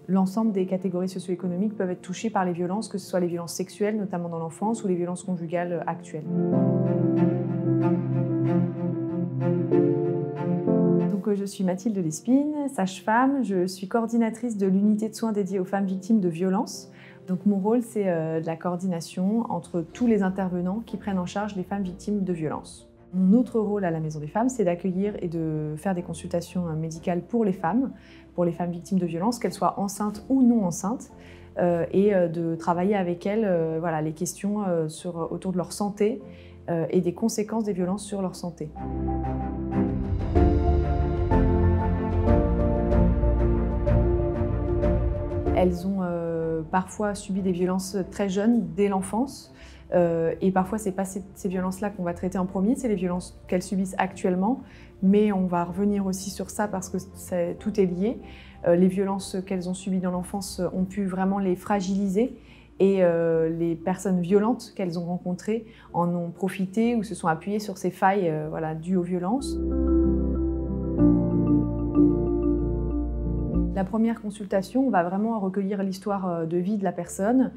L'ensemble des catégories socio-économiques peuvent être touchées par les violences, que ce soit les violences sexuelles, notamment dans l'enfance, ou les violences conjugales actuelles. Donc, je suis Mathilde Lespine, sage-femme. Je suis coordinatrice de l'unité de soins dédiée aux femmes victimes de violences. Donc, mon rôle, c'est de la coordination entre tous les intervenants qui prennent en charge les femmes victimes de violences. Mon autre rôle à la Maison des Femmes, c'est d'accueillir et de faire des consultations médicales pour les femmes victimes de violences, qu'elles soient enceintes ou non enceintes, et de travailler avec elles les questions autour de leur santé et des conséquences des violences sur leur santé. Elles ont parfois subi des violences très jeunes, dès l'enfance. Et parfois, ce n'est pas ces violences-là qu'on va traiter en premier, c'est les violences qu'elles subissent actuellement. Mais on va revenir aussi sur ça parce que tout est lié. Les violences qu'elles ont subies dans l'enfance ont pu vraiment les fragiliser. Et les personnes violentes qu'elles ont rencontrées en ont profité ou se sont appuyées sur ces failles dues aux violences. La première consultation, on va vraiment recueillir l'histoire de vie de la personne,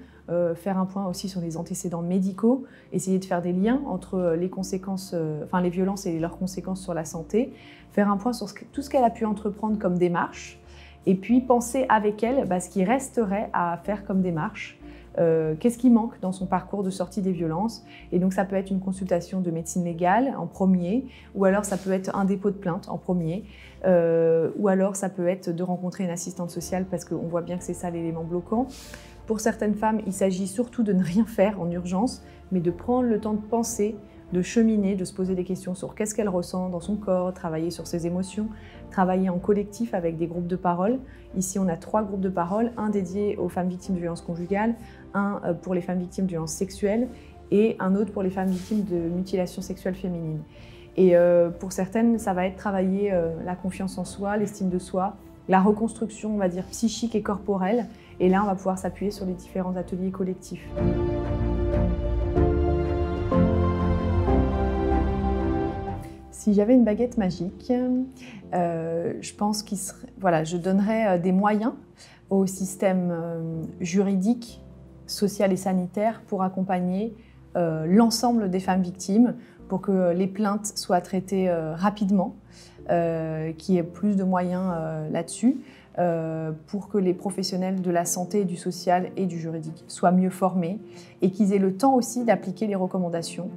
faire un point aussi sur les antécédents médicaux, essayer de faire des liens entre les conséquences, les violences et leurs conséquences sur la santé, faire un point sur tout ce qu'elle a pu entreprendre comme démarche, et puis penser avec elle ce qui resterait à faire comme démarche. Qu'est-ce qui manque dans son parcours de sortie des violences. Et donc ça peut être une consultation de médecine légale en premier, ou alors ça peut être un dépôt de plainte en premier, ou alors ça peut être de rencontrer une assistante sociale parce qu'on voit bien que c'est ça l'élément bloquant. Pour certaines femmes, il s'agit surtout de ne rien faire en urgence, mais de prendre le temps de penser, de cheminer, de se poser des questions sur qu'est-ce qu'elle ressent dans son corps, travailler sur ses émotions, travailler en collectif avec des groupes de parole. Ici, on a 3 groupes de parole, un dédié aux femmes victimes de violences conjugales, un pour les femmes victimes de violences sexuelles et un autre pour les femmes victimes de mutilations sexuelles féminines. Et pour certaines, ça va être travailler la confiance en soi, l'estime de soi, la reconstruction, on va dire, psychique et corporelle. Et là, on va pouvoir s'appuyer sur les différents ateliers collectifs. Si j'avais une baguette magique, je pense je donnerais des moyens au système juridique, social et sanitaire pour accompagner l'ensemble des femmes victimes, pour que les plaintes soient traitées rapidement, qu'il y ait plus de moyens là-dessus, pour que les professionnels de la santé, du social et du juridique soient mieux formés et qu'ils aient le temps aussi d'appliquer les recommandations,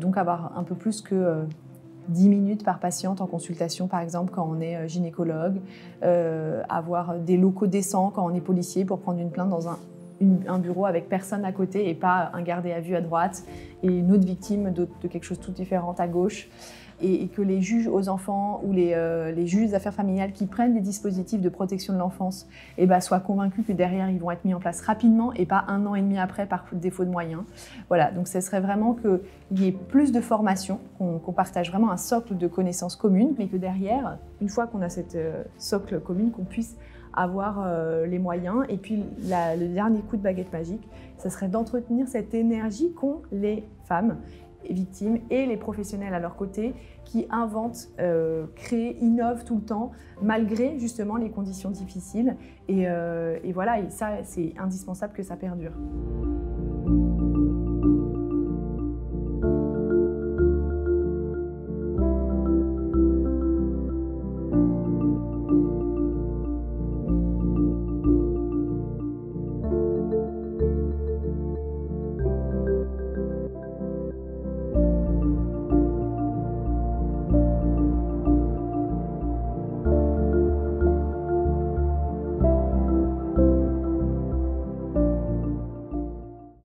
donc avoir un peu plus que 10 minutes par patiente en consultation, par exemple, quand on est gynécologue, avoir des locaux décents quand on est policier pour prendre une plainte dans un bureau avec personne à côté et pas un gardé à vue à droite et une autre victime de quelque chose de tout différent à gauche. Et que les juges aux enfants ou les juges des affaires familiales qui prennent des dispositifs de protection de l'enfance soient convaincus que derrière ils vont être mis en place rapidement et pas 1 an et demi après par défaut de moyens. Voilà, donc ce serait vraiment qu'il y ait plus de formation, qu'on partage vraiment un socle de connaissances communes, mais que derrière, une fois qu'on a cette socle commune, qu'on puisse avoir les moyens. Et puis le dernier coup de baguette magique, ça serait d'entretenir cette énergie qu'ont les femmes victimes et les professionnels à leur côté qui inventent, créent, innovent tout le temps malgré justement les conditions difficiles et ça c'est indispensable que ça perdure.